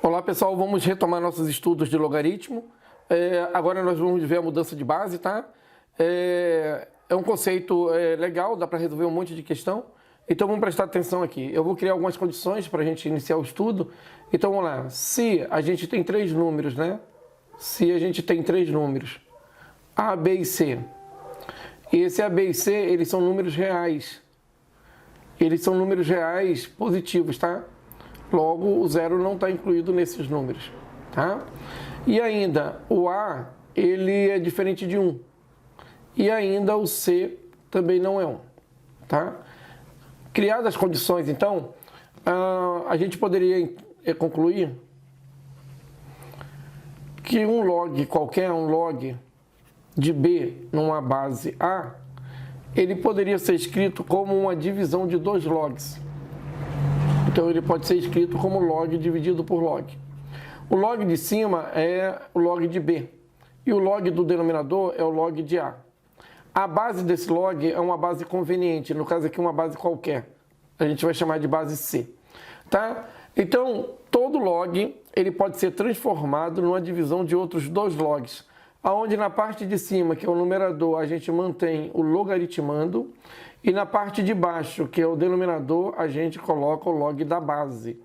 Olá pessoal, vamos retomar nossos estudos de logaritmo. Agora nós vamos ver a mudança de base, tá? É um conceito legal, dá para resolver um monte de questão. Então vamos prestar atenção aqui. Eu vou criar algumas condições para a gente iniciar o estudo. Então vamos lá. Se a gente tem três números, né? Se a gente tem três números, A, B e C. E esse A, B e C, eles são números reais. Eles são números reais positivos, tá? Logo, o zero não está incluído nesses números, tá? E ainda, o A, ele é diferente de 1. E ainda o C também não é 1, tá? Criadas as condições, então, a gente poderia concluir que um log qualquer, um log de B numa base A, ele poderia ser escrito como uma divisão de dois logs. Então, ele pode ser escrito como log dividido por log. O log de cima é o log de B. E o log do denominador é o log de A. A base desse log é uma base conveniente, no caso aqui uma base qualquer. A gente vai chamar de base C. Tá? Então, todo log ele pode ser transformado numa divisão de outros dois logs. Onde na parte de cima, que é o numerador, a gente mantém o logaritmando. E na parte de baixo, que é o denominador, a gente coloca o log da base.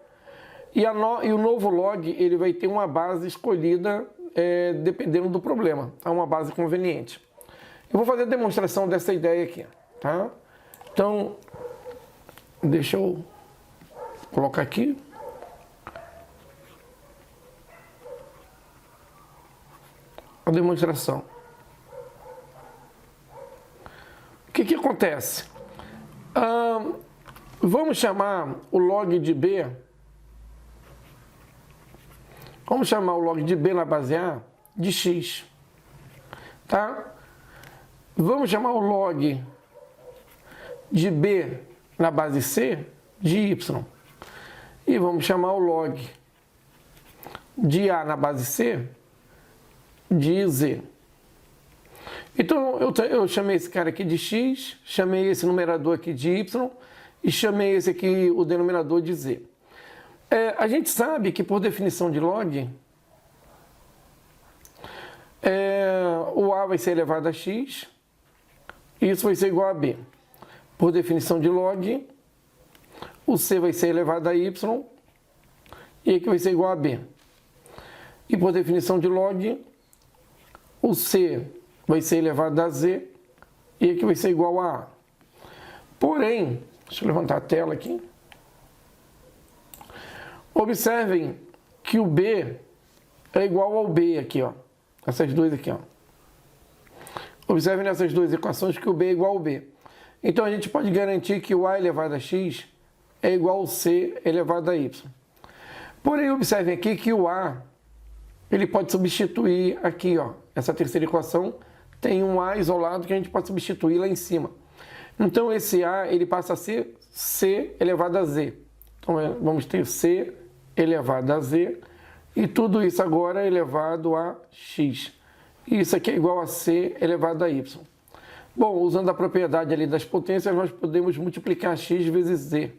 E o novo log ele vai ter uma base escolhida dependendo do problema. É uma base conveniente. Eu vou fazer a demonstração dessa ideia aqui. Tá? Então, deixa eu colocar aqui. A demonstração. O que acontece? Vamos chamar o log de B. Vamos chamar o log de B na base A de x. Tá? Vamos chamar o log de B na base C de y. E vamos chamar o log de A na base C de z. Então, eu chamei esse cara aqui de x, chamei esse numerador aqui de y e chamei esse aqui, o denominador, de z. A gente sabe que, por definição de log, o a vai ser elevado a x e isso vai ser igual a b. Por definição de log, o c vai ser elevado a y e aqui vai ser igual a b. E por definição de log, o c vai ser elevado a z e aqui vai ser igual a A. Porém, deixa eu levantar a tela aqui. Observem que o B é igual ao B aqui, ó. Essas duas aqui, ó. Observem nessas duas equações que o B é igual ao B. Então, a gente pode garantir que o A elevado a x é igual ao C elevado a y. Porém, observem aqui que o A, ele pode substituir aqui, ó. Essa terceira equação tem um A isolado que a gente pode substituir lá em cima. Então, esse A, ele passa a ser C elevado a Z. Então, vamos ter C elevado a Z. E tudo isso agora é elevado a X. E isso aqui é igual a C elevado a Y. Bom, usando a propriedade ali das potências, nós podemos multiplicar X vezes Z.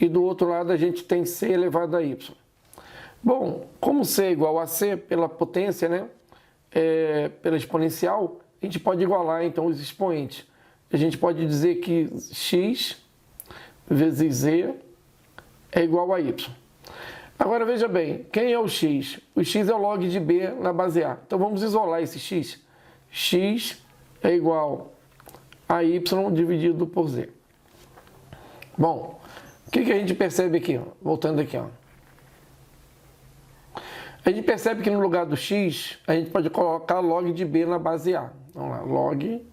E do outro lado, a gente tem C elevado a Y. Bom, como C é igual a C pela potência, né? Pela exponencial, a gente pode igualar então os expoentes. A gente pode dizer que x vezes z é igual a y. Agora veja bem, quem é o x? O x é o log de b na base A. Então vamos isolar esse x. X é igual a y dividido por z. Bom, o que a gente percebe aqui? Voltando aqui, ó. A gente percebe que no lugar do x, a gente pode colocar log de b na base A. Vamos lá, log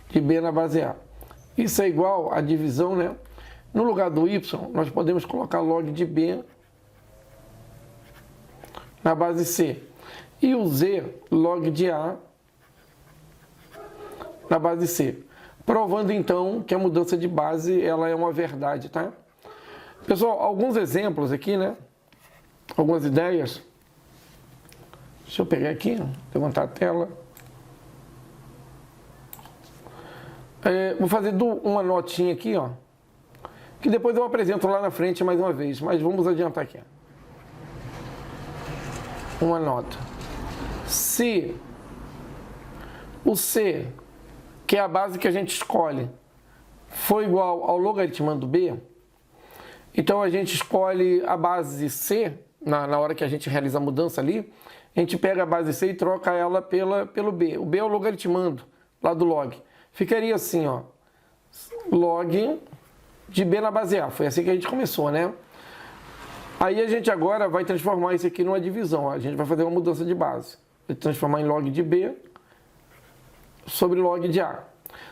de b na base A. Isso é igual à divisão, né? No lugar do y, nós podemos colocar log de b na base C. E o z, log de A na base C. Provando, então, que a mudança de base ela é uma verdade, tá? Pessoal, alguns exemplos aqui, né? Algumas ideias. Deixa eu pegar aqui, levantar a tela. Vou fazer uma notinha aqui, ó. que depois eu apresento lá na frente mais uma vez, mas vamos adiantar aqui. Uma nota. Se o C, que é a base que a gente escolhe, for igual ao logaritmando B, então a gente escolhe a base C, na hora que a gente realiza a mudança ali, a gente pega a base C e troca ela pelo B. O B é o logaritmando lá do log. Ficaria assim, ó, log de B na base A. Foi assim que a gente começou, né? Aí a gente agora vai transformar isso aqui numa divisão. A gente vai fazer uma mudança de base. Vai transformar em log de B sobre log de A.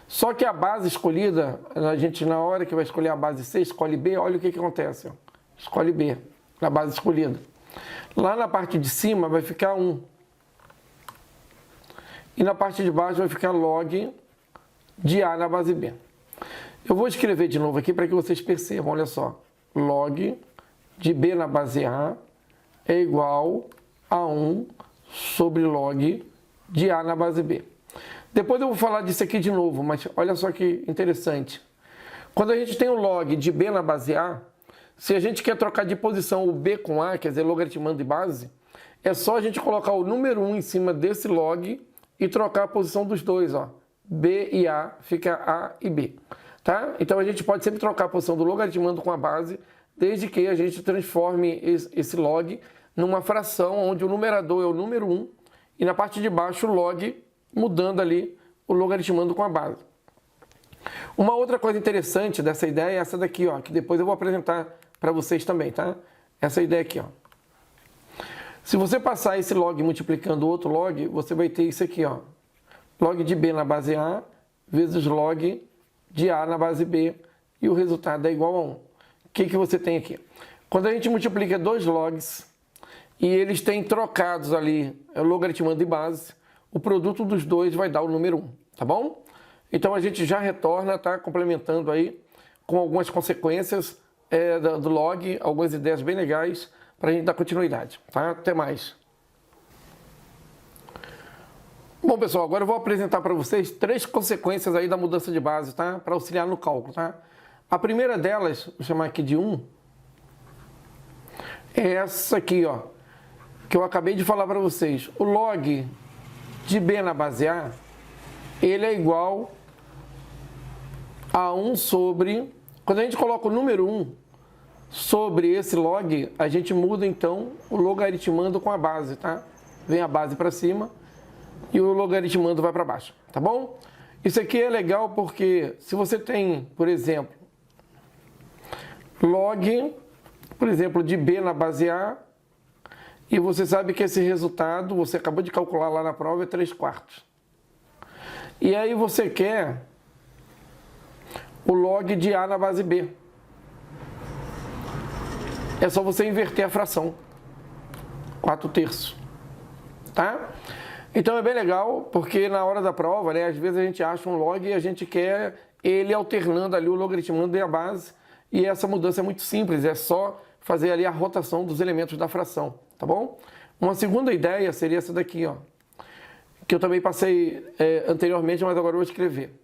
Só que a base escolhida, a gente na hora que vai escolher a base C, escolhe B, olha o que acontece. Ó. Escolhe B na base escolhida. Lá na parte de cima vai ficar 1. E na parte de baixo vai ficar log de A na base B. Eu vou escrever de novo aqui para que vocês percebam, olha só. Log de B na base A é igual a 1 sobre log de A na base B. Depois eu vou falar disso aqui de novo, mas olha só que interessante. Quando a gente tem o log de B na base A, se a gente quer trocar de posição o B com A, quer dizer, logaritmando de base, é só a gente colocar o número 1 em cima desse log e trocar a posição dos dois, ó. B e A, fica A e B. Tá? Então a gente pode sempre trocar a posição do logaritmando com a base, desde que a gente transforme esse log numa fração onde o numerador é o número 1 e na parte de baixo o log mudando ali o logaritmando com a base. Uma outra coisa interessante dessa ideia é essa daqui, ó, que depois eu vou apresentar para vocês também, tá? Essa ideia aqui, ó. Se você passar esse log multiplicando o outro log, você vai ter isso aqui, ó. Log de B na base A vezes log de A na base B e o resultado é igual a 1. O que você tem aqui? Quando a gente multiplica dois logs e eles têm trocados ali, logaritmando de base, o produto dos dois vai dar o número 1, tá bom? Então a gente já retorna, tá? Complementando aí com algumas consequências do log, algumas ideias bem legais para a gente dar continuidade, tá? Até mais. Bom, pessoal, agora eu vou apresentar para vocês 3 consequências aí da mudança de base, tá? Para auxiliar no cálculo, tá? A primeira delas, vou chamar aqui de 1, é essa aqui, ó, que eu acabei de falar para vocês. O log de B na base A, ele é igual a 1 sobre... Quando a gente coloca o número 1 sobre esse log, a gente muda então o logaritmando com a base, tá? Vem a base para cima e o logaritmando vai para baixo, tá bom? Isso aqui é legal porque se você tem, por exemplo, log, por exemplo, de B na base A, e você sabe que esse resultado, você acabou de calcular lá na prova, é 3/4. E aí você quer o log de A na base B. É só você inverter a fração. 4/3. Tá? Então é bem legal, porque na hora da prova, né, às vezes a gente acha um log e a gente quer ele alternando ali o logaritmando e a base. E essa mudança é muito simples, é só fazer ali a rotação dos elementos da fração, tá bom? Uma segunda ideia seria essa daqui, ó, que eu também passei anteriormente, mas agora eu vou escrever.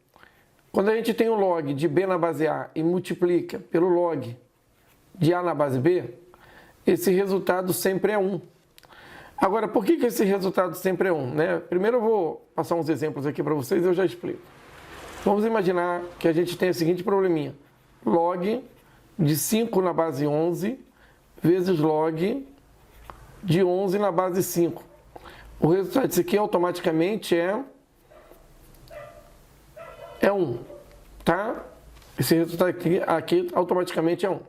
Quando a gente tem o log de B na base A e multiplica pelo log de A na base B, esse resultado sempre é 1. Agora, por que esse resultado sempre é 1? Né? Primeiro eu vou passar uns exemplos aqui para vocês e eu já explico. Vamos imaginar que a gente tem o seguinte probleminha. Log de 5 na base 11 vezes log de 11 na base 5. O resultado disso aqui automaticamente é 1, tá? Esse resultado aqui automaticamente é 1.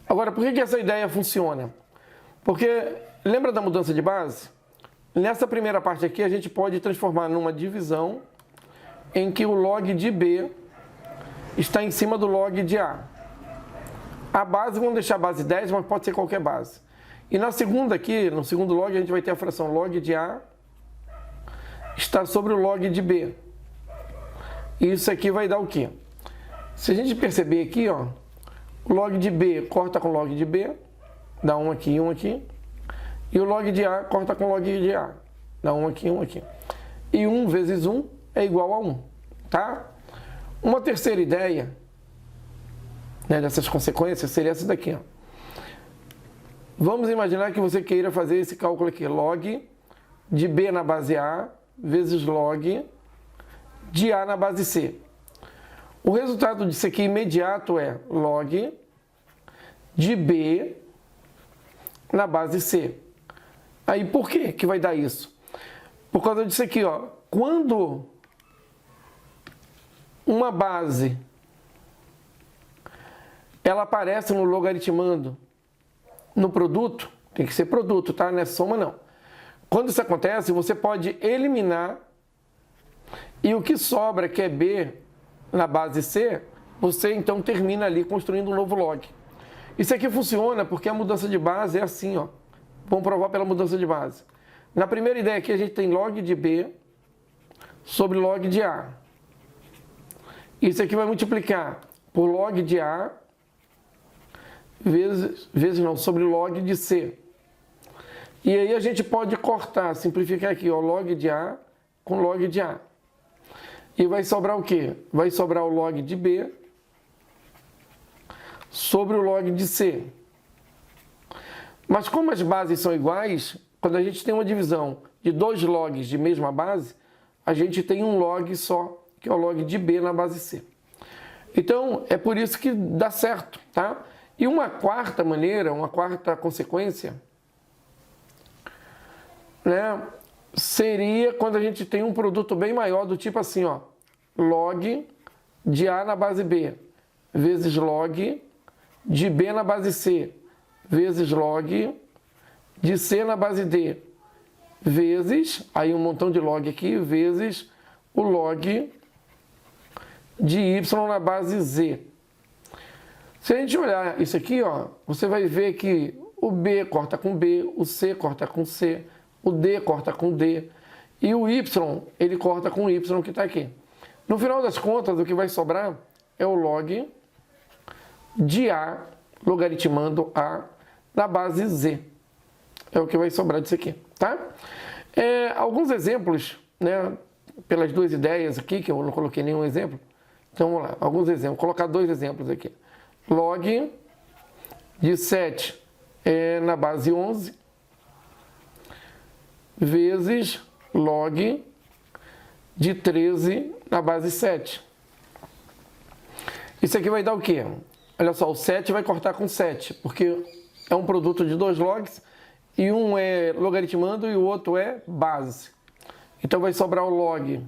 Agora, por que essa ideia funciona? Porque, lembra da mudança de base? Nessa primeira parte aqui, a gente pode transformar numa divisão em que o log de B está em cima do log de A. A base, vamos deixar a base 10, mas pode ser qualquer base. E na segunda aqui, no segundo log, a gente vai ter a fração log de A está sobre o log de B. E isso aqui vai dar o quê? Se a gente perceber aqui, ó, o log de B corta com o log de B, dá 1 aqui e 1 aqui. E o log de A corta com o log de A, dá 1 aqui e 1 aqui. E 1 vezes 1 é igual a 1, tá? Uma terceira ideia, né, dessas consequências seria essa daqui. Ó. Vamos imaginar que você queira fazer esse cálculo aqui, log de B na base A vezes log de A na base C. O resultado disso aqui imediato é log de B na base C. Aí por que que vai dar isso? Por causa disso aqui, ó. Quando uma base ela aparece no logaritmando no produto, tem que ser produto, tá? Não é soma não. Quando isso acontece, você pode eliminar e o que sobra, que é B na base C, você então termina ali construindo um novo log. Isso aqui funciona porque a mudança de base é assim, ó. Vamos provar pela mudança de base. Na primeira ideia aqui a gente tem log de B sobre log de A. Isso aqui vai multiplicar por log de A sobre log de C. E aí a gente pode cortar, simplificar aqui, ó, log de A com log de A. E vai sobrar o quê? Vai sobrar o log de B sobre o log de C. Mas como as bases são iguais, quando a gente tem uma divisão de dois logs de mesma base, a gente tem um log só, que é o log de B na base C. Então, é por isso que dá certo, tá? E uma quarta maneira, uma quarta consequência, né, seria quando a gente tem um produto bem maior, do tipo assim, ó, log de A na base B, vezes log de B na base C, vezes log de C na base D, vezes, aí um montão de log aqui, vezes o log de Y na base Z. Se a gente olhar isso aqui, ó, você vai ver que o B corta com B, o C corta com C, o D corta com D e o Y, ele corta com o Y que está aqui. No final das contas, o que vai sobrar é o log de A, logaritmando A, na base Z. É o que vai sobrar disso aqui, tá? Alguns exemplos, né, pelas duas ideias aqui, que eu não coloquei nenhum exemplo. Então, vamos lá, alguns exemplos. Vou colocar dois exemplos aqui. Log de 7 na base 11 vezes log de 13 na base 7. Isso aqui vai dar o quê? Olha só, o 7 vai cortar com 7, porque é um produto de dois logs e um é logaritmando e o outro é base. Então vai sobrar o log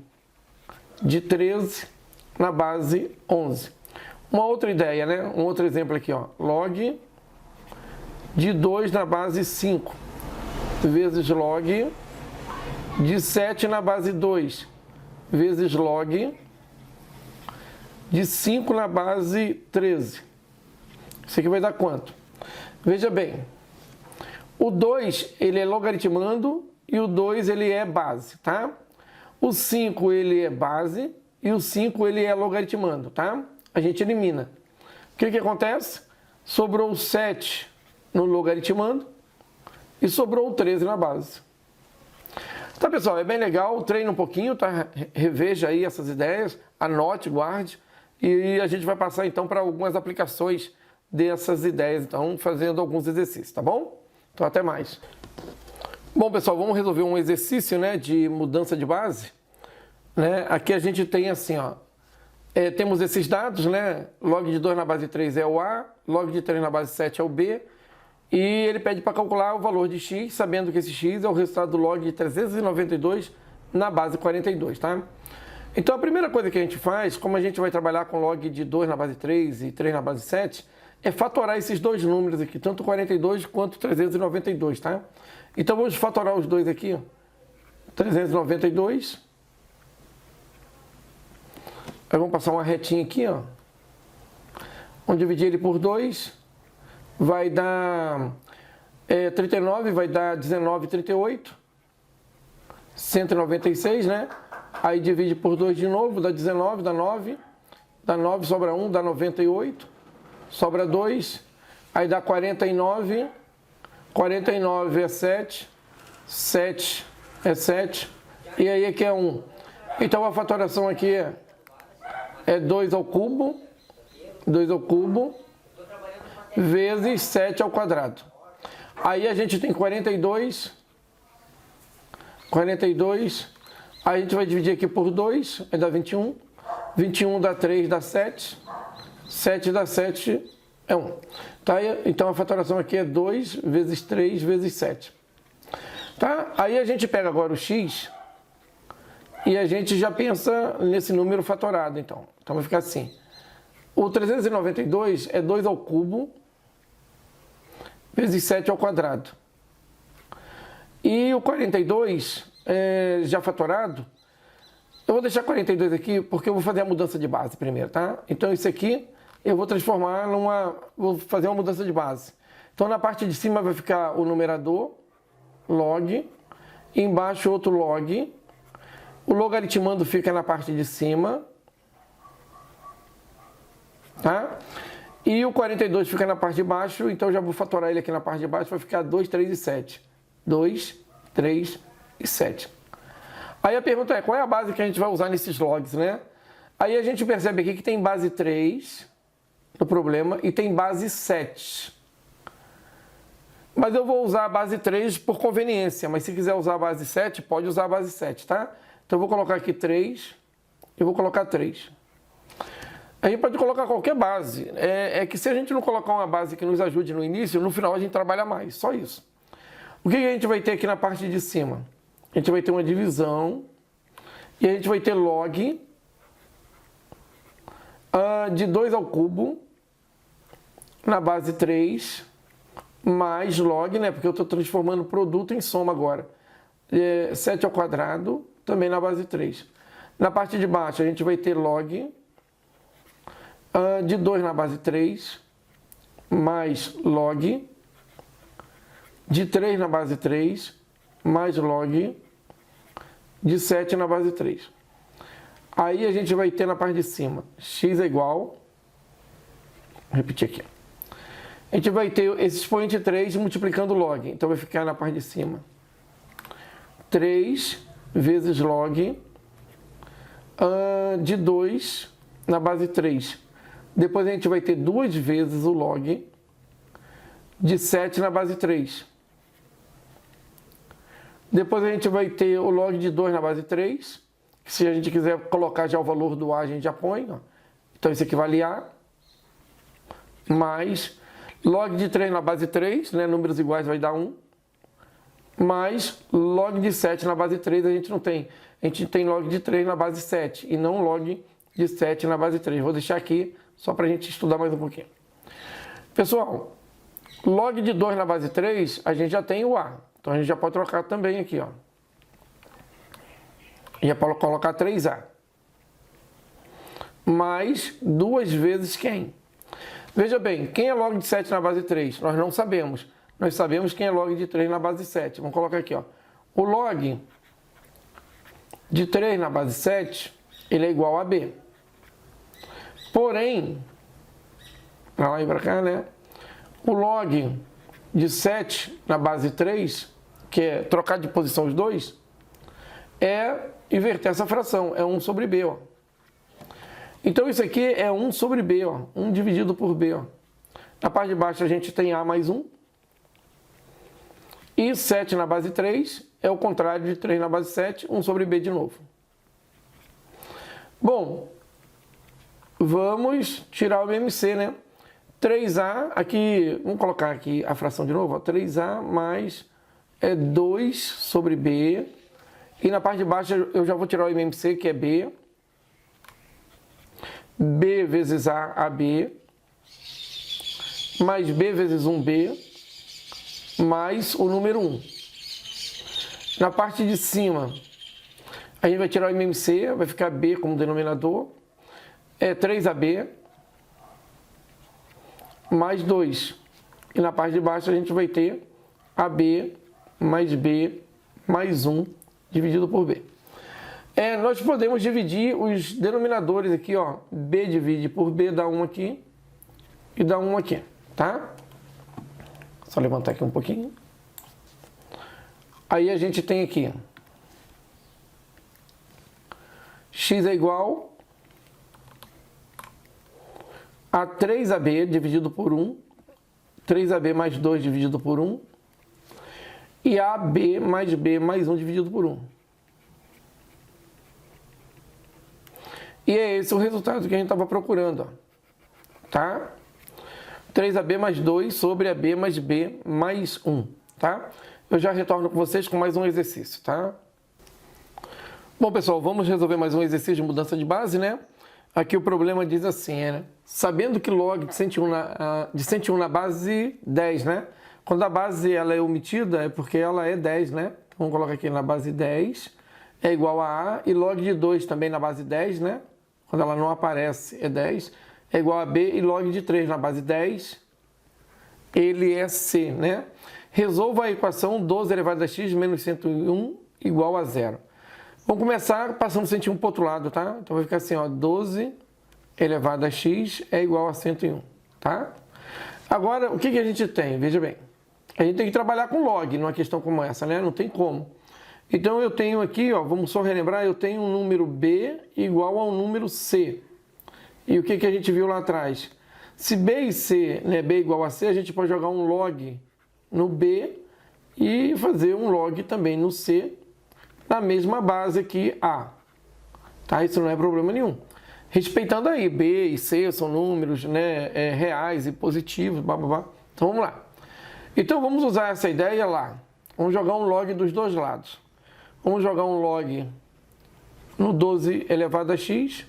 de 13 na base 11. Uma outra ideia, né? Um outro exemplo aqui, ó. Log de 2 na base 5 vezes log de 7 na base 2 vezes log de 5 na base 13. Isso aqui vai dar quanto? Veja bem, o 2 ele é logaritmando e o 2 ele é base, tá? O 5 ele é base e o 5 ele é logaritmando, tá? A gente elimina. O que que acontece? Sobrou o 7 no logaritmando e sobrou o 13 na base. Tá, pessoal, é bem legal, treina um pouquinho, tá? Reveja aí essas ideias, anote, guarde e a gente vai passar então para algumas aplicações dessas ideias, então fazendo alguns exercícios, tá bom? Então até mais. Bom, pessoal, vamos resolver um exercício, né, de mudança de base, né? Aqui a gente tem assim, ó, temos esses dados, né? Log de 2 na base 3 é o A, log de 3 na base 7 é o B, e ele pede para calcular o valor de x, sabendo que esse x é o resultado do log de 392 na base 42, tá? Então a primeira coisa que a gente faz, como a gente vai trabalhar com log de 2 na base 3 e 3 na base 7, é fatorar esses dois números aqui, tanto 42 quanto 392, tá? Então vamos fatorar os dois aqui, ó. 392. Aí vamos passar uma retinha aqui, ó. Vamos dividir ele por 2. Vai dar 39, vai dar 19,38. 196, né? Aí divide por 2 de novo, dá 19, dá 9. Dá 9, sobra 1, dá 98. Sobra 2. Aí dá 49. 49 é 7. 7 é 7. E aí aqui é 1. Então a fatoração aqui é 2 ao cubo, 2 ao cubo, vezes 7 ao quadrado. Aí a gente tem 42, aí a gente vai dividir aqui por 2, vai dar 21, 21 dá 3, dá 7, 7 dá 7, é 1. Tá? Então a fatoração aqui é 2 vezes 3 vezes 7. Tá? Aí a gente pega agora o x e a gente já pensa nesse número fatorado, então. Então vai ficar assim. O 392 é 2 ao cubo vezes 7 ao quadrado. E o 42, já fatorado, eu vou deixar 42 aqui porque eu vou fazer a mudança de base primeiro, tá? Então isso aqui eu vou transformar vou fazer uma mudança de base. Então na parte de cima vai ficar o numerador, log, embaixo outro log, o logaritmando fica na parte de cima, tá? E o 42 fica na parte de baixo, então eu já vou fatorar ele aqui na parte de baixo, vai ficar 2, 3 e 7. 2, 3 e 7. Aí a pergunta é, qual é a base que a gente vai usar nesses logs, né? Aí a gente percebe aqui que tem base 3 no problema e tem base 7. Mas eu vou usar a base 3 por conveniência, mas se quiser usar a base 7, pode usar a base 7, tá? Então eu vou colocar aqui 3 e vou colocar 3. A gente pode colocar qualquer base. É que se a gente não colocar uma base que nos ajude no início, no final a gente trabalha mais, só isso. O que a gente vai ter aqui na parte de cima? A gente vai ter uma divisão e a gente vai ter log de 2 ao cubo na base 3 mais log, né? Porque eu estou transformando produto em soma agora. 7 ao quadrado também na base 3. Na parte de baixo a gente vai ter log de 2 na base 3 mais log de 3 na base 3 mais log de 7 na base 3. Aí a gente vai ter na parte de cima x é igual, vou repetir aqui, a gente vai ter esse expoente 3 multiplicando log, então vai ficar na parte de cima 3 vezes log de 2 na base 3. Depois a gente vai ter 2 vezes o log de 7 na base 3. Depois a gente vai ter o log de 2 na base 3. Se a gente quiser colocar já o valor do A, a gente já põe. Ó. Então isso aqui vale A. Mais log de 3 na base 3, né? Números iguais vai dar 1. Mais log de 7 na base 3 a gente não tem. A gente tem log de 3 na base 7 e não log de 7 na base 3. Vou deixar aqui só para a gente estudar mais um pouquinho. Pessoal, log de 2 na base 3, a gente já tem o A. Então a gente já pode trocar também aqui, ó. Já pode colocar 3A. Mais 2 vezes quem? Veja bem, quem é log de 7 na base 3? Nós não sabemos. Nós sabemos quem é log de 3 na base 7. Vamos colocar aqui, ó. O log de 3 na base 7, ele é igual a B. Porém, para lá e para cá, né? O log de 7 na base 3, que é trocar de posição os dois, é inverter essa fração, é 1 sobre B, ó. Então isso aqui é 1 sobre B, ó, 1 dividido por B, ó. Na parte de baixo a gente tem A mais 1. E 7 na base 3 é o contrário de 3 na base 7, 1 sobre B de novo. Bom, vamos tirar o MMC, né? 3A, aqui, vamos colocar aqui a fração de novo, ó, 3A mais 2 sobre B. E na parte de baixo eu já vou tirar o MMC, que é B. B vezes A, AB. Mais B vezes 1B. Mais o número 1. Na parte de cima, a gente vai tirar o MMC, vai ficar B como denominador. É 3AB. Mais 2. E na parte de baixo a gente vai ter AB mais B mais 1 dividido por B. Nós podemos dividir os denominadores aqui, ó. B divide por B dá 1 aqui e dá 1 aqui, tá? Só levantar aqui um pouquinho. Aí a gente tem aqui x é igual a 3AB dividido por 1, 3AB mais 2 dividido por 1, e AB mais B mais 1 dividido por 1. E é esse o resultado que a gente estava procurando, ó. Tá? 3AB mais 2 sobre AB mais B mais 1, tá? Eu já retorno com vocês com mais um exercício, tá? Bom, pessoal, vamos resolver mais um exercício de mudança de base, né? Aqui o problema diz assim, né? Sabendo que log de 101 na base 10, né? Quando a base ela é omitida, é porque ela é 10, né? Então, vamos colocar aqui na base 10 é igual a A, e log de 2 também na base 10, né? Quando ela não aparece é 10, é igual a B, e log de 3 na base 10, ele é C, né? Resolva a equação 12 elevado a x menos 101 igual a 0. Vamos começar passando 101 para o outro lado, tá? Então vai ficar assim, ó, 12 elevado a x é igual a 101, tá? Agora, o que a gente tem? Veja bem, a gente tem que trabalhar com log numa questão como essa, né? Não tem como. Então eu tenho aqui, ó, vamos só relembrar, eu tenho um número b igual ao número c. E o que a gente viu lá atrás? Se b e c, né, b igual a c, a gente pode jogar um log no b e fazer um log também no c, na mesma base que A. Tá? Isso não é problema nenhum. Respeitando aí, B e C são números, né, reais e positivos, blá, blá, blá. Então vamos lá. Então vamos usar essa ideia lá. Vamos jogar um log dos dois lados. Vamos jogar um log no 12 elevado a x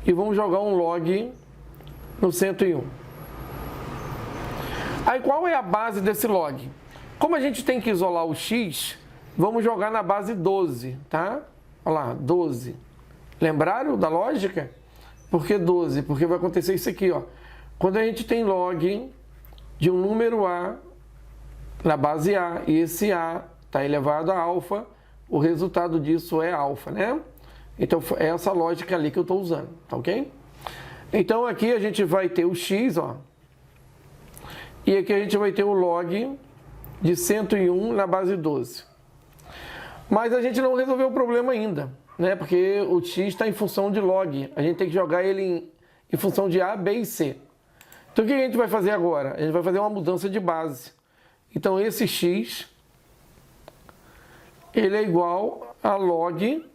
e vamos jogar um log no 101. Aí qual é a base desse log? Como a gente tem que isolar o x, vamos jogar na base 12, tá? Olha lá, 12. Lembraram da lógica? Por que 12? Porque vai acontecer isso aqui, ó. Quando a gente tem log de um número A na base A, e esse A está elevado a alfa, o resultado disso é alfa, né? Então é essa lógica ali que eu estou usando, tá ok? Então aqui a gente vai ter o x, ó. E aqui a gente vai ter o log de 101 na base 12. Mas a gente não resolveu o problema ainda, né? Porque o x está em função de log. A gente tem que jogar ele em função de A, B e C. Então o que a gente vai fazer agora? A gente vai fazer uma mudança de base. Então esse x, ele é igual a log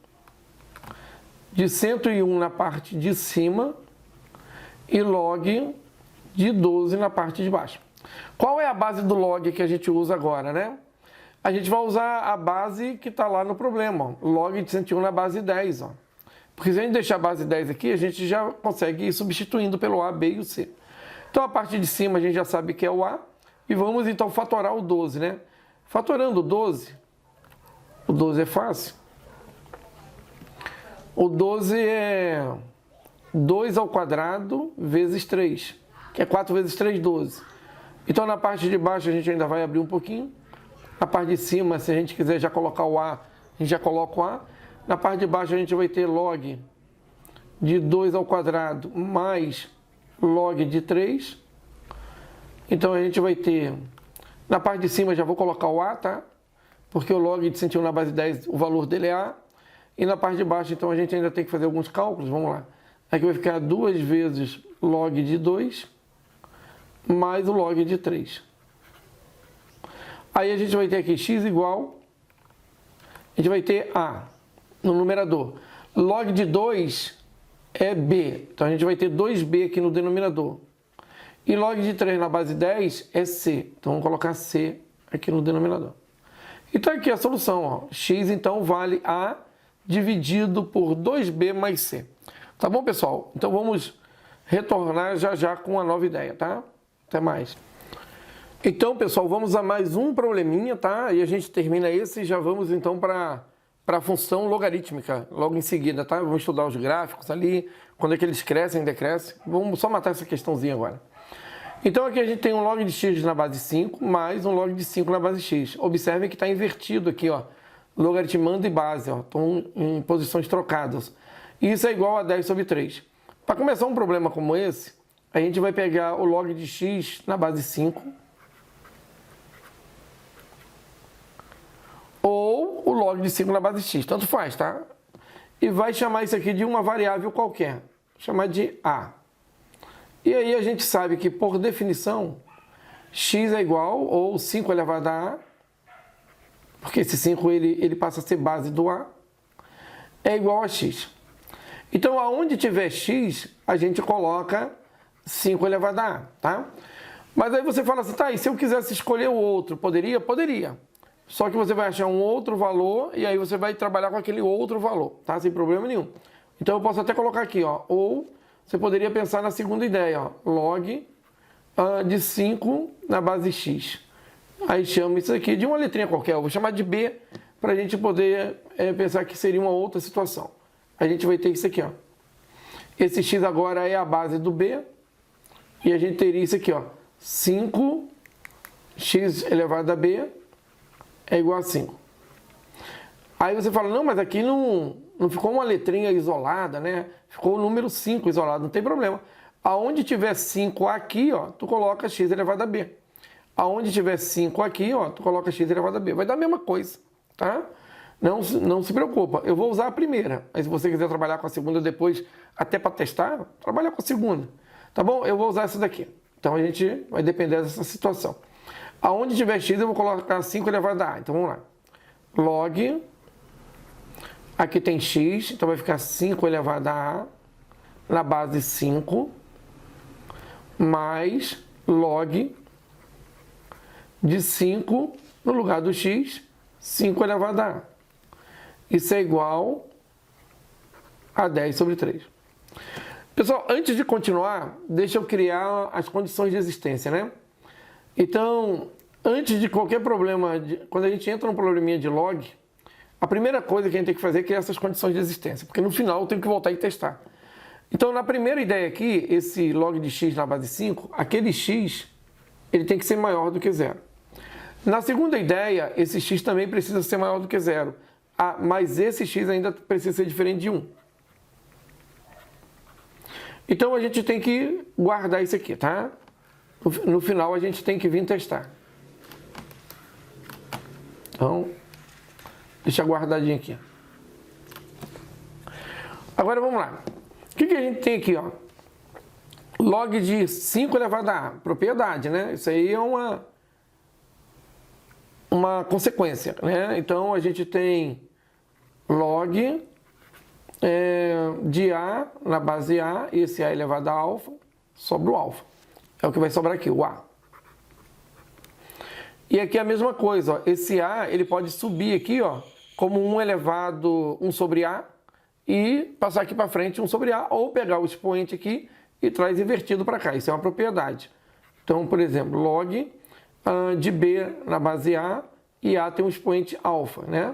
de 101 na parte de cima e log de 12 na parte de baixo. Qual é a base do log que a gente usa agora, né? A gente vai usar a base que está lá no problema, ó. Log de 101 na base 10, ó. Porque se a gente deixar a base 10 aqui, a gente já consegue ir substituindo pelo A, B e o C. Então a parte de cima a gente já sabe que é o A, e vamos então fatorar o 12, né? Fatorando o 12 é fácil. O 12 é 2 ao quadrado vezes 3, que é 4 vezes 3, 12. Então na parte de baixo a gente ainda vai abrir um pouquinho. Na parte de cima, se a gente quiser já colocar o A, a gente já coloca o A. Na parte de baixo a gente vai ter log de 2 ao quadrado mais log de 3. Então a gente vai ter, na parte de cima já vou colocar o A, tá? Porque o log de 101 na base 10, o valor dele é A. E na parte de baixo, então a gente ainda tem que fazer alguns cálculos, vamos lá. Aqui vai ficar 2 vezes log de 2 mais o log de 3. Aí a gente vai ter aqui x igual, a gente vai ter A no numerador. Log de 2 é B, então a gente vai ter 2B aqui no denominador. E log de 3 na base 10 é C, então vamos colocar C aqui no denominador. E está aqui a solução, ó. X então vale A dividido por 2B mais C. Tá bom, pessoal? Então vamos retornar já com a nova ideia, tá? Até mais. Então, pessoal, vamos a mais um probleminha, tá? E a gente termina esse e já vamos então para a função logarítmica, logo em seguida, tá? Vamos estudar os gráficos ali, quando é que eles crescem, decrescem. Vamos só matar essa questãozinha agora. Então aqui a gente tem um log de x na base 5 mais um log de 5 na base x. Observem que está invertido aqui, ó. Logaritmando e base, ó. Estão em posições trocadas. E isso é igual a 10 sobre 3. Para começar um problema como esse, a gente vai pegar o log de x na base 5 ou o log de 5 na base x, tanto faz, tá? E vai chamar isso aqui de uma variável qualquer, chamar de A. E aí a gente sabe que, por definição, x é igual, ou 5 elevado a A, porque esse 5 ele passa a ser base do A, é igual a x. Então, aonde tiver x, a gente coloca 5 elevado a A, tá? Mas aí você fala assim, tá, e se eu quisesse escolher o outro, poderia? Poderia. Só que você vai achar um outro valor e aí você vai trabalhar com aquele outro valor, tá? Sem problema nenhum. Então, eu posso até colocar aqui, ó, ou você poderia pensar na segunda ideia, ó, log de 5 na base x. Aí chama isso aqui de uma letrinha qualquer, eu vou chamar de B, para a gente poder pensar que seria uma outra situação. A gente vai ter isso aqui, ó. Esse x agora é a base do B, e a gente teria isso aqui, ó. 5x elevado a B é igual a 5. Aí você fala, não, mas aqui não ficou uma letrinha isolada, né? Ficou o número 5 isolado, não tem problema. Aonde tiver 5 aqui, ó, tu coloca x elevado a B. Aonde tiver 5 aqui, ó, tu coloca x elevado a B. Vai dar a mesma coisa, tá? Não se preocupa. Eu vou usar a primeira. Mas se você quiser trabalhar com a segunda depois, até para testar, trabalha com a segunda. Tá bom? Eu vou usar essa daqui. Então a gente vai depender dessa situação. Aonde tiver x, eu vou colocar 5 elevado a A. Então vamos lá. Log. Aqui tem x, então vai ficar 5 elevado a A na base 5 mais log de 5 no lugar do x, 5 elevado a A. Isso é igual a 10 sobre 3. Pessoal, antes de continuar, deixa eu criar as condições de existência, né? Então, antes de qualquer problema, quando a gente entra num probleminha de log, a primeira coisa que a gente tem que fazer é criar essas condições de existência, porque no final eu tenho que voltar e testar. Então, na primeira ideia aqui, esse log de x na base 5, aquele x, ele tem que ser maior do que 0. Na segunda ideia, esse x também precisa ser maior do que 0. Ah, mas esse x ainda precisa ser diferente de 1. Então, a gente tem que guardar isso aqui, tá? No final, a gente tem que vir testar. Então, deixa guardadinho aqui. Agora, vamos lá. O que a gente tem aqui, ó? Log de 5 elevado a A. Propriedade, né? Isso aí é uma consequência, né? Então, a gente tem log de A na base A, e esse A elevado a alfa, sobra o alfa. É o que vai sobrar aqui, o A. E aqui é a mesma coisa, ó. Esse A, ele pode subir aqui, ó, como 1 elevado 1 sobre A, e passar aqui para frente 1 sobre A, ou pegar o expoente aqui e traz invertido para cá. Isso é uma propriedade. Então, por exemplo, log de B na base A, e A tem um expoente alfa, né?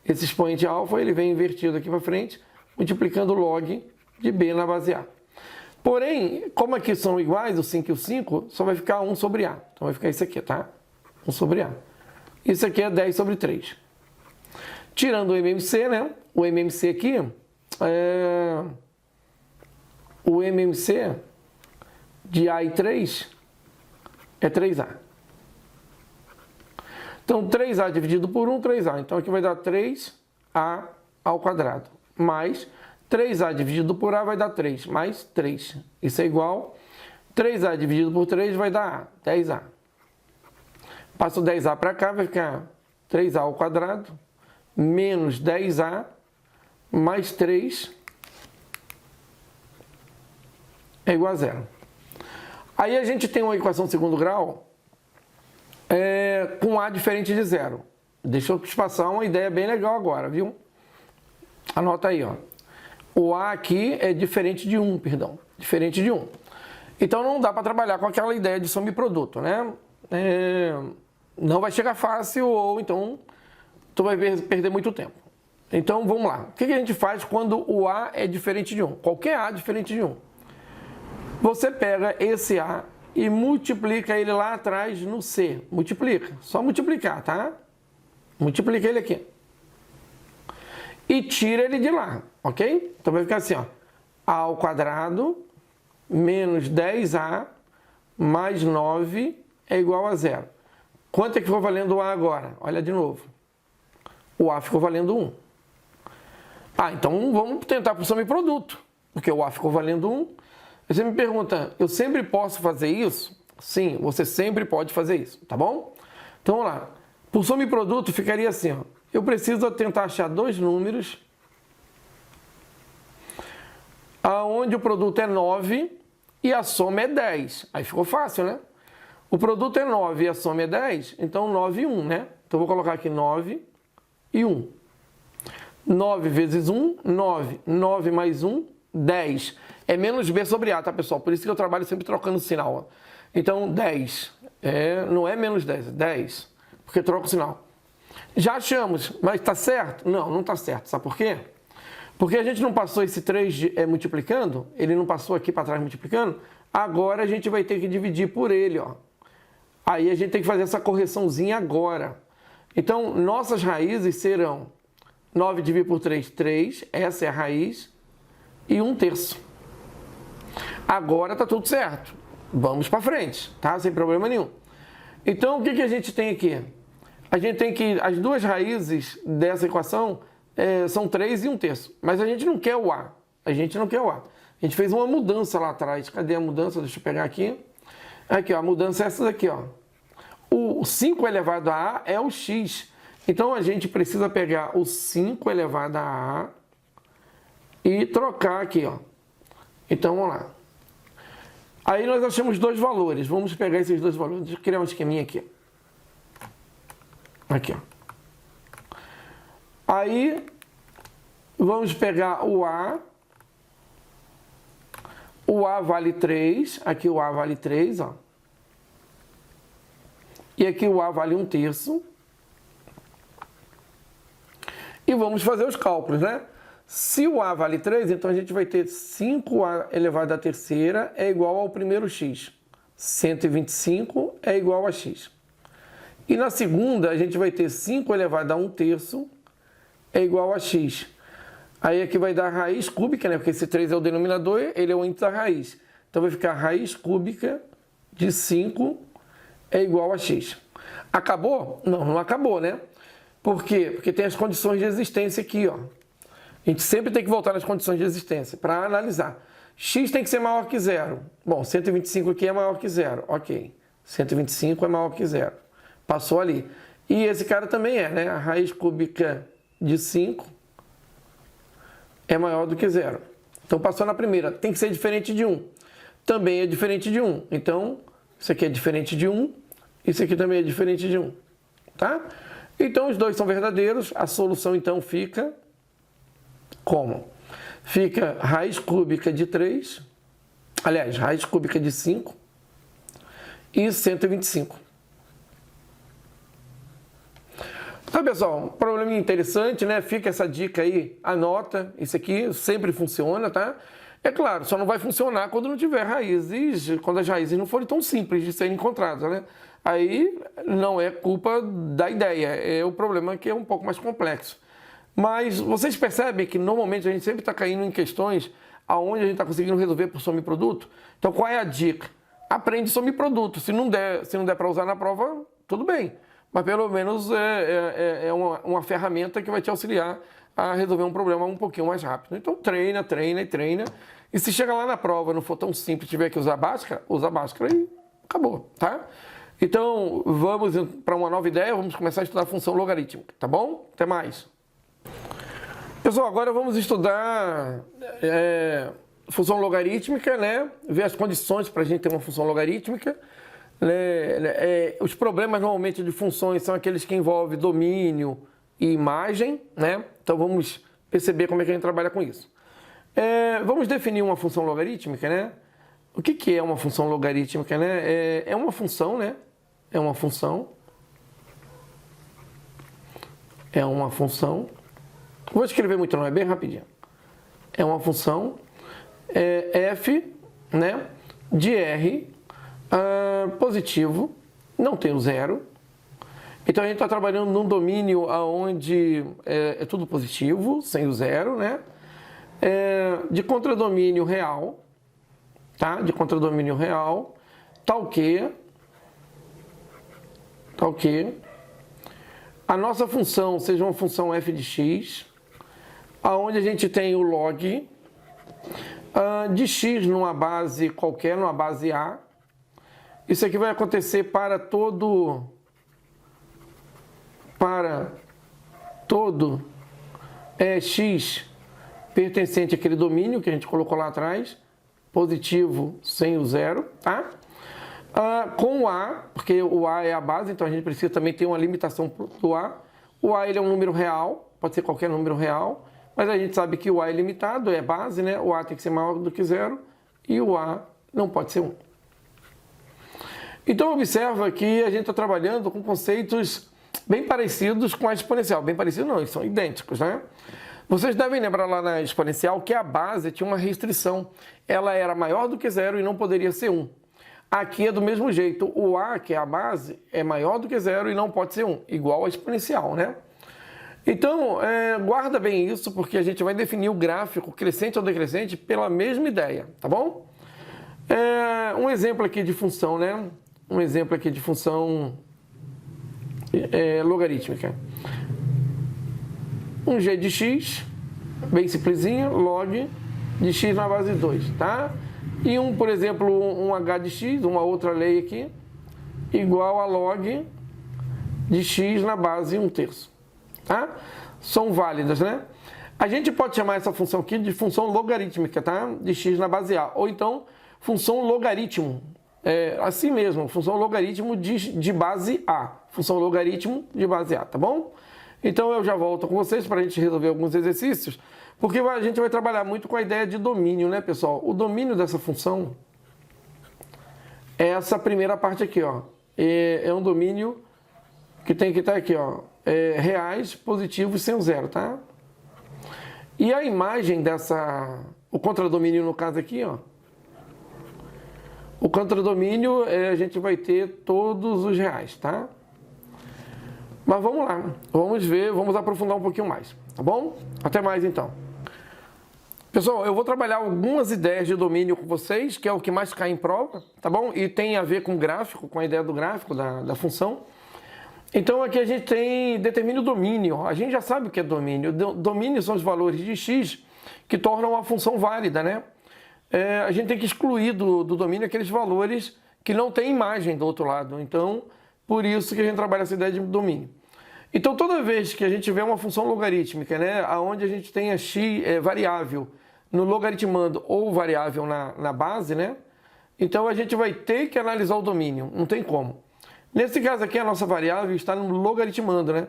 Esse expoente alfa, ele vem invertido aqui para frente, multiplicando log de B na base A. Porém, como aqui são iguais, o 5 e o 5, só vai ficar 1 sobre A. Então vai ficar isso aqui, tá? 1 sobre A. Isso aqui é 10 sobre 3. Tirando o MMC, né? O MMC aqui o MMC de A e 3 é 3A. Então, 3A dividido por 1, 3A. Então, aqui vai dar 3A ao quadrado. Mais 3A dividido por A vai dar 3. Mais 3. Isso é igual. 3A dividido por 3 vai dar A. 10A. Passo 10A para cá, vai ficar 3A ao quadrado. Menos 10A. Mais 3 é igual a 0. Aí a gente tem uma equação de segundo grau com A diferente de 0. Deixa eu te passar uma ideia bem legal agora, viu? Anota aí, ó. O A aqui é diferente de 1, perdão. Diferente de 1. Então não dá para trabalhar com aquela ideia de soma e produto, né? Não vai chegar fácil, ou então tu vai perder muito tempo. Então, vamos lá. O que a gente faz quando o A é diferente de 1? Qualquer A diferente de 1. Você pega esse A e multiplica ele lá atrás no C. Multiplica. Só multiplicar, tá? Multiplica ele aqui. E tira ele de lá, ok? Então, vai ficar assim, ó. A ao quadrado menos 10A mais 9 é igual a 0. Quanto é que ficou valendo o A agora? Olha de novo. O A ficou valendo 1. Então vamos tentar por soma e produto, porque o A ficou valendo 1, Você me pergunta, eu sempre posso fazer isso? Sim, você sempre pode fazer isso, tá bom? Então, vamos lá. Por soma e produto, ficaria assim, ó. Eu preciso tentar achar dois números aonde o produto é 9 e a soma é 10. Aí ficou fácil, né? O produto é 9 e a soma é 10, então 9 e 1, né? Então, vou colocar aqui 9 e 1. 9 vezes 1, 9. 9 mais 1, 10. É menos B sobre A, tá, pessoal? Por isso que eu trabalho sempre trocando o sinal. Ó. Então, 10. Não é menos 10, é 10. Porque troca o sinal. Já achamos, mas está certo? Não, não está certo. Sabe por quê? Porque a gente não passou esse 3 multiplicando, ele não passou aqui para trás multiplicando, agora a gente vai ter que dividir por ele, ó. Aí a gente tem que fazer essa correçãozinha agora. Então, nossas raízes serão 9 dividido por 3, 3, essa é a raiz, e 1/3. Agora está tudo certo. Vamos para frente, tá? Sem problema nenhum. Então, o que a gente tem aqui? A gente tem que, as duas raízes dessa equação são 3 e 1/3. Mas a gente não quer o A. A gente não quer o A. A gente fez uma mudança lá atrás. Cadê a mudança? Deixa eu pegar aqui. Aqui, ó, a mudança é essa daqui, ó. O 5 elevado a A é o X. Então, a gente precisa pegar o 5 elevado a A e trocar aqui, ó. Então, vamos lá. Aí nós achamos dois valores. Vamos pegar esses dois valores. Deixa eu criar um esqueminha aqui. Aqui, ó. Aí, vamos pegar o A. O A vale 3. Aqui o A vale 3, ó. E aqui o A vale 1/3. E vamos fazer os cálculos, né? Se o A vale 3, então a gente vai ter 5A elevado à terceira é igual ao primeiro x. 125 é igual a x. E na segunda, a gente vai ter 5 elevado a 1/3 é igual a x. Aí aqui vai dar raiz cúbica, né? Porque esse 3 é o denominador, ele é o índice da raiz. Então vai ficar raiz cúbica de 5 é igual a x. Acabou? Não, não acabou, né? Por quê? Porque tem as condições de existência aqui, ó. A gente sempre tem que voltar nas condições de existência para analisar. X tem que ser maior que zero. Bom, 125 aqui é maior que zero. Ok. 125 é maior que zero. Passou ali. E esse cara também né? A raiz cúbica de 5 é maior do que zero. Então, passou na primeira. Tem que ser diferente de 1. Também é diferente de 1. Então, isso aqui é diferente de 1. Isso aqui também é diferente de 1. Tá? Então, os dois são verdadeiros. A solução, então, fica como? Fica raiz cúbica de 3, aliás, raiz cúbica de 5 e 125. Tá, pessoal? Um probleminha interessante, né? Fica essa dica aí, anota. Isso aqui sempre funciona, tá? É claro, só não vai funcionar quando não tiver raízes, quando as raízes não forem tão simples de serem encontradas, né? Aí não é culpa da ideia, é o problema que é um pouco mais complexo. Mas vocês percebem que normalmente a gente sempre está caindo em questões aonde a gente está conseguindo resolver por soma e produto? Então qual é a dica? Aprende soma e produto. Se não der para usar na prova, tudo bem. Mas pelo menos é uma ferramenta que vai te auxiliar a resolver um problema um pouquinho mais rápido. Então treina, treina e treina. E se chegar lá na prova não for tão simples, tiver que usar Bhaskara, usa Bhaskara e acabou, tá? Então vamos para uma nova ideia, vamos começar a estudar a função logarítmica, tá bom? Até mais! Pessoal, agora vamos estudar função logarítmica, né? Ver as condições para a gente ter uma função logarítmica. Os problemas normalmente de funções são aqueles que envolvem domínio e imagem, né? Então vamos perceber como é que a gente trabalha com isso. Vamos definir uma função logarítmica, né? O que é uma função logarítmica, né? É uma função, né? É uma função. É uma função. Vou escrever muito não, é bem rapidinho. É uma função f, né, de r positivo, não tem o zero. Então a gente está trabalhando num domínio onde é tudo positivo, sem o zero, né? De contradomínio real, tá? De contradomínio real, tal que a nossa função seja uma função f de x, aonde a gente tem o log de x numa base qualquer, numa base A. Isso aqui vai acontecer para todo x pertencente àquele domínio que a gente colocou lá atrás, positivo sem o zero, tá? Com o A, porque o A é a base, então a gente precisa também ter uma limitação do A. O A ele é um número real, pode ser qualquer número real, mas a gente sabe que o A é limitado, é base, né? O A tem que ser maior do que zero e o A não pode ser 1. Então observa que a gente está trabalhando com conceitos bem parecidos com a exponencial. Bem parecidos não, eles são idênticos, né? Vocês devem lembrar lá na exponencial que a base tinha uma restrição. Ela era maior do que zero e não poderia ser 1. Aqui é do mesmo jeito. O A, que é a base, é maior do que zero e não pode ser 1, igual a exponencial, né? Então, guarda bem isso, porque a gente vai definir o gráfico crescente ou decrescente pela mesma ideia, tá bom? Um exemplo aqui de função, né? Um exemplo aqui de função logarítmica. Um g de x, bem simplesinho, log de x na base 2, tá? E por exemplo, um h de x, uma outra lei aqui, igual a log de x na base 1/3, tá? São válidas, né? A gente pode chamar essa função aqui de função logarítmica, tá? De x na base A, ou então função logaritmo, assim mesmo, função logaritmo de base A, função logaritmo de base A, tá bom? Então eu já volto com vocês para a gente resolver alguns exercícios, porque a gente vai trabalhar muito com a ideia de domínio, né, pessoal? O domínio dessa função é essa primeira parte aqui, ó. É um domínio que tem que estar aqui, ó, reais, positivos, sem o zero, tá? E a imagem o contradomínio no caso aqui, ó. O contradomínio a gente vai ter todos os reais, tá? Mas vamos lá, vamos ver, vamos aprofundar um pouquinho mais, tá bom? Até mais então. Pessoal, eu vou trabalhar algumas ideias de domínio com vocês, que é o que mais cai em prova, tá bom? E tem a ver com gráfico, com a ideia do gráfico, da função. Então aqui a gente determina o domínio, a gente já sabe o que é domínio. Domínio são os valores de x que tornam a função válida, né? A gente tem que excluir do domínio aqueles valores que não tem imagem do outro lado, então por isso que a gente trabalha essa ideia de domínio. Então, toda vez que a gente tiver uma função logarítmica, né, onde a gente tenha x variável no logaritmando ou variável na base, né, então a gente vai ter que analisar o domínio, não tem como. Nesse caso aqui, a nossa variável está no logaritmando, né,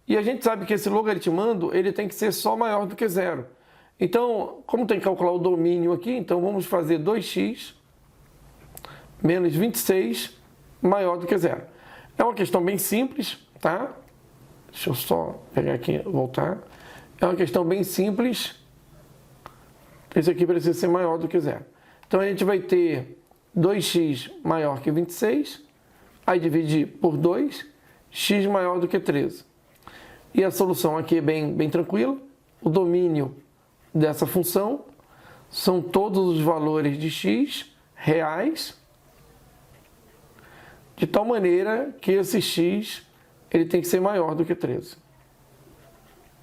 e a gente sabe que esse logaritmando ele tem que ser só maior do que zero. Então, como tem que calcular o domínio aqui, então vamos fazer 2x menos 26 maior do que zero. É uma questão bem simples, tá? Deixa eu só pegar aqui, voltar. É uma questão bem simples. Esse aqui precisa ser maior do que zero. Então a gente vai ter 2x maior que 26, aí dividir por 2, x maior do que 13. E a solução aqui é bem tranquila. O domínio dessa função são todos os valores de x reais, de tal maneira que esse x ele tem que ser maior do que 13.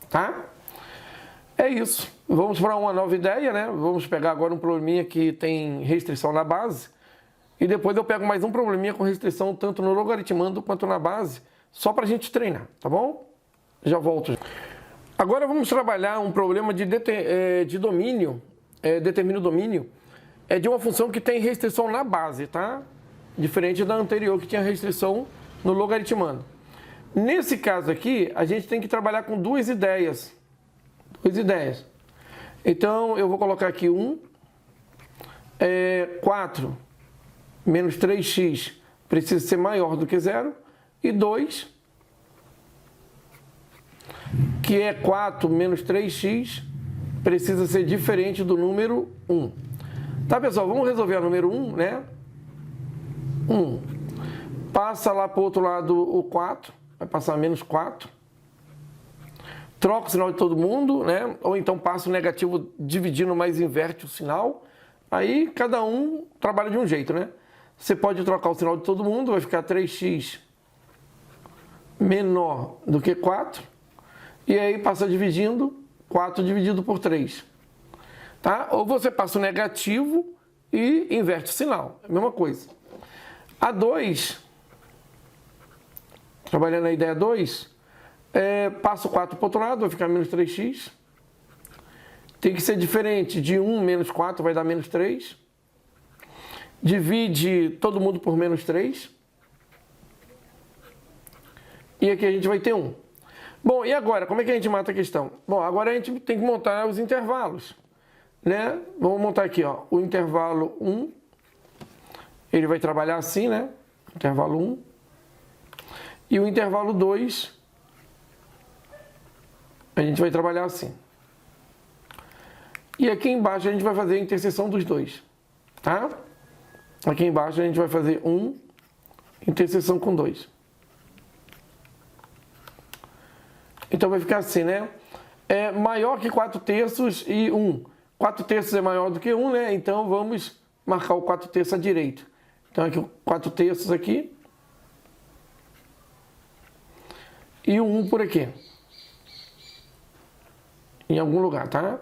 Tá? É isso. Vamos para uma nova ideia, né? Vamos pegar agora um probleminha que tem restrição na base. E depois eu pego mais um probleminha com restrição tanto no logaritmando quanto na base, só para a gente treinar, tá bom? Já volto. Agora vamos trabalhar um problema de domínio, determina o domínio, de uma função que tem restrição na base, tá? Diferente da anterior que tinha restrição no logaritmando. Nesse caso aqui, a gente tem que trabalhar com duas ideias. Então, eu vou colocar aqui 4 menos 3x precisa ser maior do que zero. E 2, que é 4 menos 3x, precisa ser diferente do número 1. Tá, pessoal? Vamos resolver o número 1, né? 1. Passa lá para o outro lado o 4, vai passar menos 4. Troca o sinal de todo mundo, né? Ou então passa o negativo dividindo, mas inverte o sinal. Aí cada um trabalha de um jeito, né? Você pode trocar o sinal de todo mundo, vai ficar 3x menor do que 4. E aí passa dividindo, 4 dividido por 3. tá? Ou você passa o negativo e inverte o sinal, é a mesma coisa. A 2, trabalhando a ideia 2, passa o 4 para o outro lado, vai ficar menos 3x. Tem que ser diferente, de 1 menos 4 vai dar menos 3. Divide todo mundo por menos 3. E aqui a gente vai ter 1. Bom, e agora, como é que a gente mata a questão? Bom, agora a gente tem que montar os intervalos, né? Vamos montar aqui, ó, o intervalo 1. Ele vai trabalhar assim, né? Intervalo 1. E o intervalo 2, a gente vai trabalhar assim. E aqui embaixo a gente vai fazer a interseção dos dois, tá? Aqui embaixo a gente vai fazer 1, interseção com 2. Então vai ficar assim, né? É maior que 4/3 e 1. 4/3 é maior do que 1, né? Então vamos marcar o 4/3 à direita. Então aqui o 4/3 aqui. E o 1 por aqui. Em algum lugar, tá?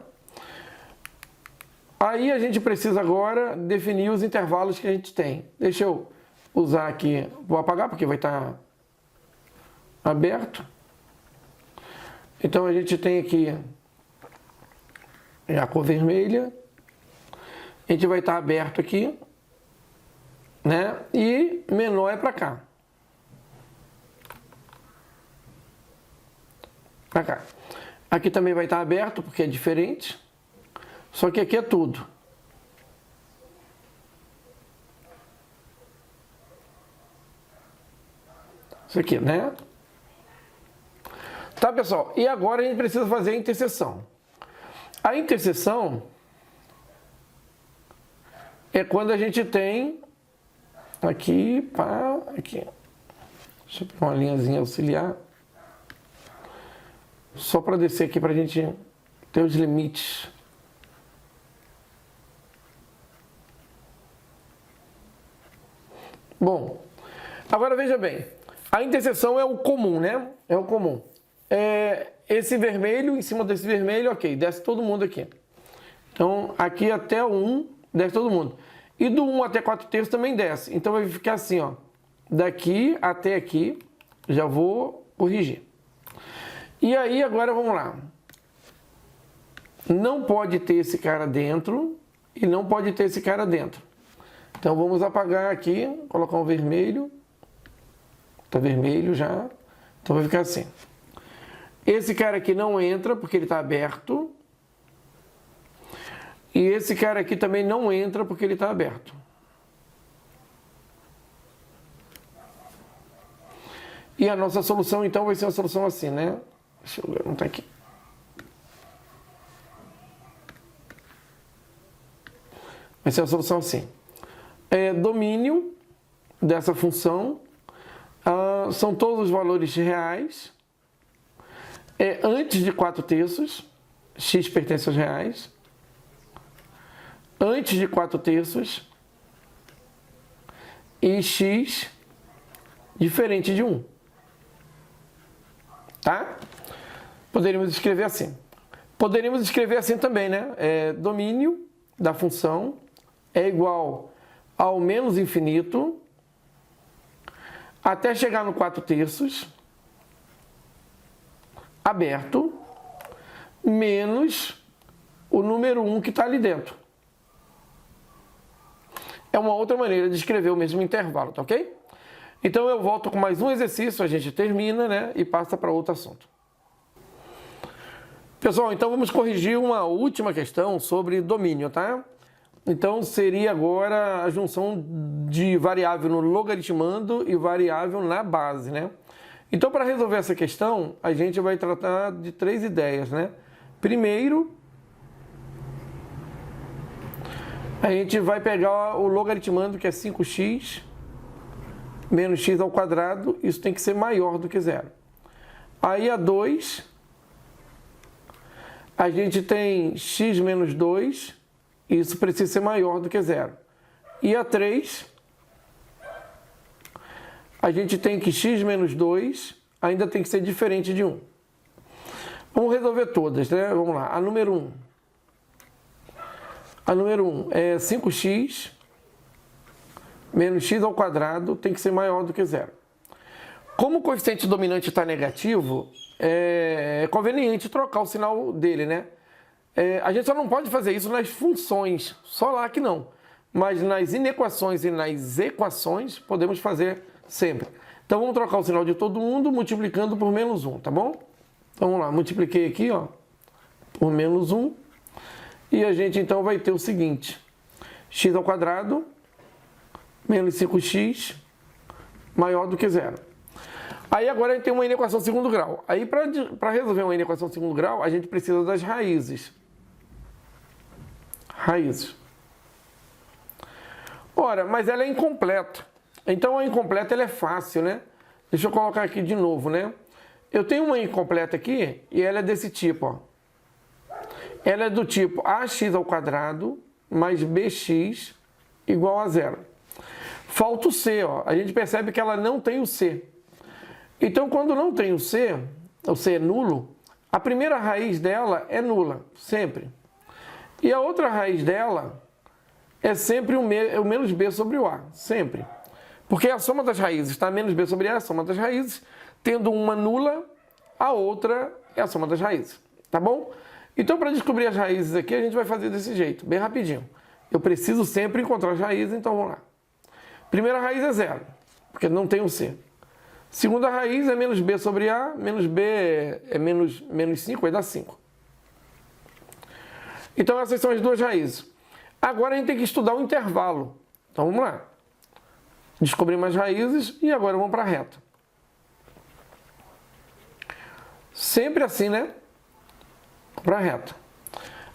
Aí a gente precisa agora definir os intervalos que a gente tem. Deixa eu usar aqui, vou apagar porque vai estar aberto. Então a gente tem aqui a cor vermelha. A gente vai estar aberto aqui, né? E menor é para cá. Para cá. Aqui também vai estar aberto porque é diferente. Só que aqui é tudo. Isso aqui, né? Tá, pessoal? E agora a gente precisa fazer a interseção. A interseção é quando a gente tem aqui, pá, aqui. Deixa eu pegar uma linhazinha auxiliar. Só para descer aqui para a gente ter os limites. Bom, agora veja bem, a interseção é o comum, né? É o comum. Esse vermelho, em cima desse vermelho, ok, desce todo mundo aqui. Então, aqui até o 1, desce todo mundo. E do 1 até 4/3 também desce. Então, vai ficar assim, ó. Daqui até aqui, já vou corrigir. E aí, agora vamos lá. Não pode ter esse cara dentro e não pode ter esse cara dentro. Então, vamos apagar aqui, colocar um vermelho. Tá vermelho já. Então, vai ficar assim. Esse cara aqui não entra porque ele está aberto. E esse cara aqui também não entra porque ele está aberto. E a nossa solução, então, vai ser uma solução assim, né? Deixa eu ver, não está aqui. Vai ser uma solução assim. Domínio dessa função são todos os valores reais. Antes de 4/3, x pertence aos reais. Antes de 4/3 e x diferente de 1. Tá? Poderíamos escrever assim. Poderíamos escrever assim também, né? Domínio da função é igual ao menos infinito até chegar no 4/3 aberto menos o número 1 que está ali dentro. É uma outra maneira de escrever o mesmo intervalo, tá ok? Então eu volto com mais um exercício, a gente termina, né? E passa para outro assunto. Pessoal, então vamos corrigir uma última questão sobre domínio, tá? Então seria agora a junção de variável no logaritmando e variável na base, né? Então, para resolver essa questão, a gente vai tratar de 3 ideias, né? Primeiro, a gente vai pegar o logaritmando, que é 5x menos x ao quadrado, isso tem que ser maior do que 0. Aí a 2, a gente tem x menos 2, isso precisa ser maior do que 0. E a 3, a gente tem que x menos 2 ainda tem que ser diferente de 1. Vamos resolver todas, né? Vamos lá. A número 1. A número 1 é 5x menos x ao quadrado tem que ser maior do que zero. Como o coeficiente dominante está negativo, é conveniente trocar o sinal dele, né? A gente só não pode fazer isso nas funções, só lá que não. Mas nas inequações e nas equações podemos fazer sempre. Então vamos trocar o sinal de todo mundo multiplicando por menos 1, tá bom? Então vamos lá, multipliquei aqui, ó, por menos 1. E a gente então vai ter o seguinte: x ao quadrado menos 5x maior do que zero. Aí agora a gente tem uma inequação de segundo grau. Aí para resolver uma inequação de segundo grau, a gente precisa das raízes. Raízes. Ora, mas ela é incompleta. Então a incompleta ela é fácil, né? Deixa eu colocar aqui de novo, né? Eu tenho uma incompleta aqui e ela é desse tipo, ó. Ela é do tipo ax ao quadrado mais bx igual a zero. Falta o c, ó. A gente percebe que ela não tem o c. Então, quando não tem o c é nulo, a primeira raiz dela é nula, sempre. E a outra raiz dela é sempre o menos b sobre o a, sempre. Porque a soma das raízes, tá? Menos b sobre a é a soma das raízes, tendo uma nula, a outra é a soma das raízes, tá bom? Então, para descobrir as raízes aqui, a gente vai fazer desse jeito, bem rapidinho. Eu preciso sempre encontrar as raízes, então vamos lá. Primeira raiz é zero, porque não tem o c. Segunda raiz é menos b sobre a, menos b é menos 5, vai dar 5. Então, essas são as duas raízes. Agora a gente tem que estudar o intervalo. Então, vamos lá. Descobrimos as raízes e agora vamos para a reta. Sempre assim, né? Para a reta.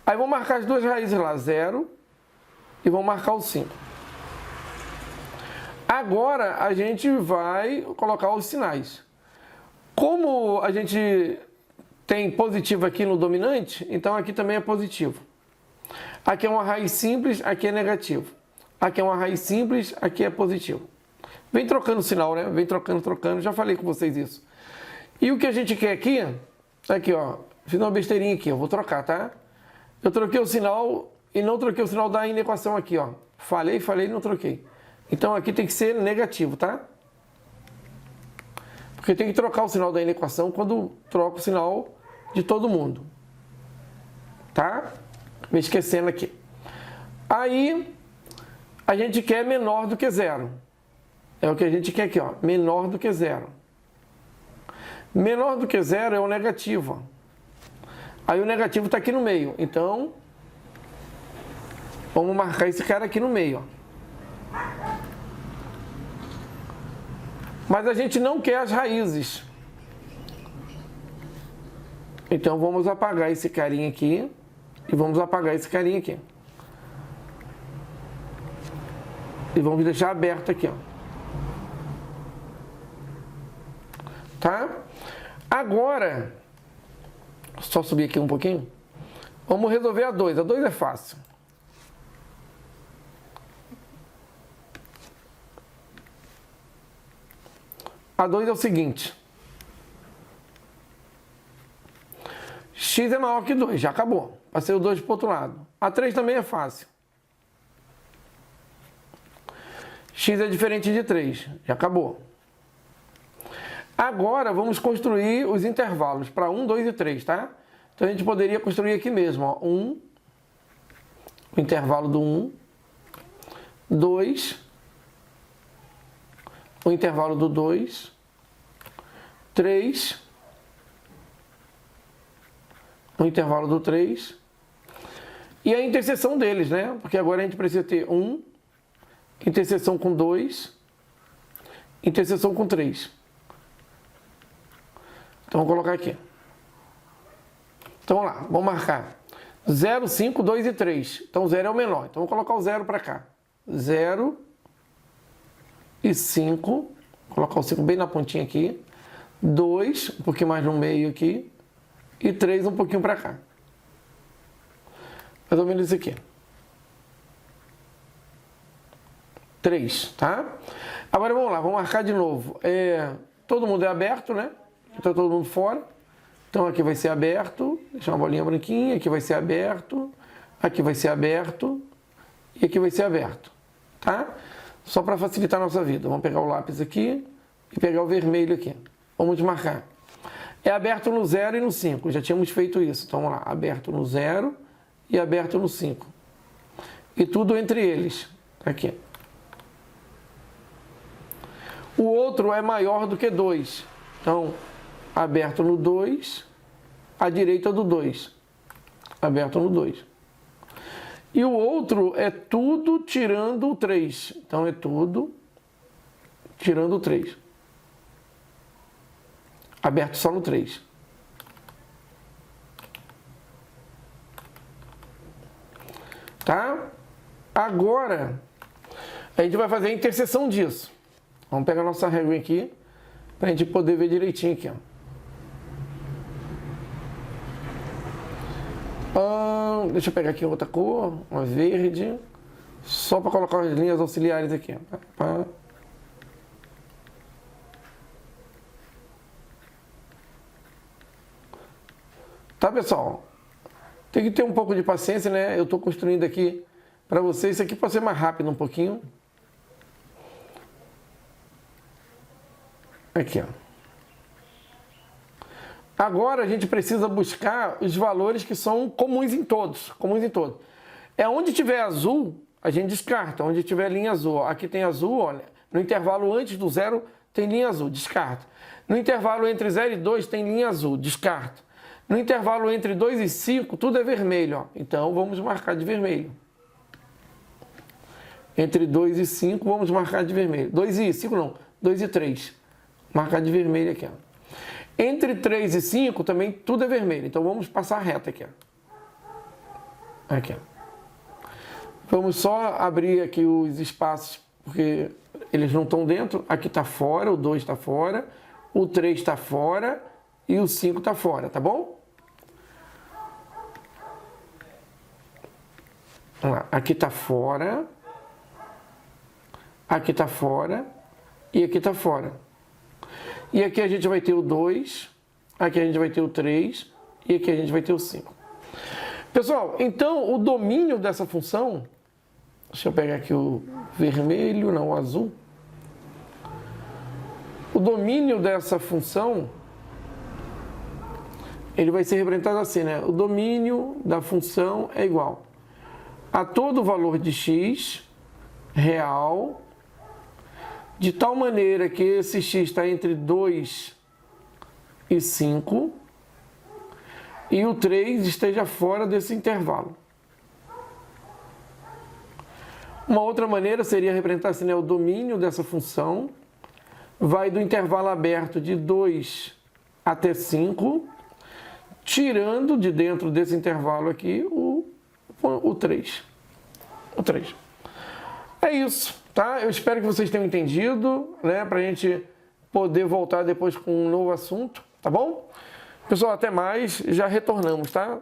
Aí vamos marcar as duas raízes lá, 0 e vamos marcar o 5. Agora a gente vai colocar os sinais. Como a gente tem positivo aqui no dominante, então aqui também é positivo. Aqui é uma raiz simples, aqui é negativo. Aqui é uma raiz simples, aqui é positivo. Vem trocando o sinal, né? Vem trocando, já falei com vocês isso. E o que a gente quer aqui, ó, fiz uma besteirinha aqui, eu vou trocar, tá? Eu troquei o sinal e não troquei o sinal da inequação aqui, ó. Falei e não troquei. Então aqui tem que ser negativo, tá? Porque tem que trocar o sinal da inequação quando troca o sinal de todo mundo. Tá? Me esquecendo aqui. Aí a gente quer menor do que zero. É o que a gente quer aqui, ó. Menor do que zero. Menor do que zero é o negativo. Aí o negativo está aqui no meio. Então, vamos marcar esse cara aqui no meio, ó. Mas a gente não quer as raízes. Então vamos apagar esse carinha aqui e vamos apagar esse carinha aqui. E vamos deixar aberto aqui, ó. Tá? Agora, só subir aqui um pouquinho. Vamos resolver a 2. A 2 é fácil. A 2 é o seguinte. X é maior que 2, já acabou. Passei o 2 para o outro lado. A 3 também é fácil. X é diferente de 3, já acabou. Agora vamos construir os intervalos para 1, 2 e 3, tá? Então a gente poderia construir aqui mesmo, ó. 1, o intervalo do 1. 2, o intervalo do 2, 3, o intervalo do 3, e a interseção deles, né? Porque agora a gente precisa ter 1, interseção com 2, interseção com 3. Então, vou colocar aqui. Então, vamos lá, vamos marcar 0, 5, 2 e 3. Então, 0 é o menor. Então, vou colocar o 0 para cá. 0 e 5. Vou colocar o 5 bem na pontinha aqui. 2, um pouquinho mais no meio aqui. E 3 um pouquinho para cá. Mais ou menos isso aqui. 3, tá? Agora vamos lá, vamos marcar de novo. Todo mundo é aberto, né? Então todo mundo fora. Então aqui vai ser aberto. Deixar uma bolinha branquinha. Aqui vai ser aberto. aqui vai ser aberto e aqui vai ser aberto, tá? Só para facilitar a nossa vida. Vamos pegar o lápis aqui e pegar o vermelho aqui. Vamos marcar. É aberto no 0 e no 5. Já tínhamos feito isso. Então, vamos lá. Aberto no 0 e aberto no 5. E tudo entre eles. Aqui. O outro é maior do que 2. Então, aberto no 2, à direita do 2. Aberto no 2. E o outro é tudo tirando o 3. Então, é tudo tirando o 3. Aberto só no 3. Tá? Agora, a gente vai fazer a interseção disso. Vamos pegar a nossa régua aqui, para a gente poder ver direitinho aqui. Deixa eu pegar aqui outra cor, uma verde, só para colocar as linhas auxiliares aqui. Tá, pessoal? Tem que ter um pouco de paciência, né? Eu estou construindo aqui para vocês. Isso aqui pode ser mais rápido um pouquinho. Aqui, ó. Agora a gente precisa buscar os valores que são comuns em todos. Comuns em todos. É onde tiver azul, a gente descarta. Onde tiver linha azul. Aqui tem azul, olha. No intervalo antes do 0 tem linha azul, descarta. No intervalo entre 0 e 2 tem linha azul, descarta. No intervalo entre 2 e 5, tudo é vermelho. Ó. Então, vamos marcar de vermelho. Entre 2 e 5, vamos marcar de vermelho. 2 e 5 não, 2 e 3. Marcar de vermelho aqui. Ó. Entre 3 e 5, também tudo é vermelho. Então, vamos passar a reta aqui. Ó. Aqui. Ó. Vamos só abrir aqui os espaços, porque eles não estão dentro. Aqui está fora, o 2 está fora, o 3 está fora e o 5 está fora, tá bom? Aqui está fora, aqui está fora e aqui está fora. E aqui a gente vai ter o 2, aqui a gente vai ter o 3 e aqui a gente vai ter o 5. Pessoal, então o domínio dessa função, deixa eu pegar aqui o vermelho, não, o azul. O domínio dessa função, ele vai ser representado assim, né? O domínio da função é igual a todo valor de x real, de tal maneira que esse x está entre 2 e 5 e o 3 esteja fora desse intervalo. Uma outra maneira seria representar assim, né? O domínio dessa função vai do intervalo aberto de 2 até 5, tirando de dentro desse intervalo aqui o 3. O 3. É isso, tá? Eu espero que vocês tenham entendido, né? Pra gente poder voltar depois com um novo assunto, tá bom? Pessoal, até mais. Já retornamos, tá?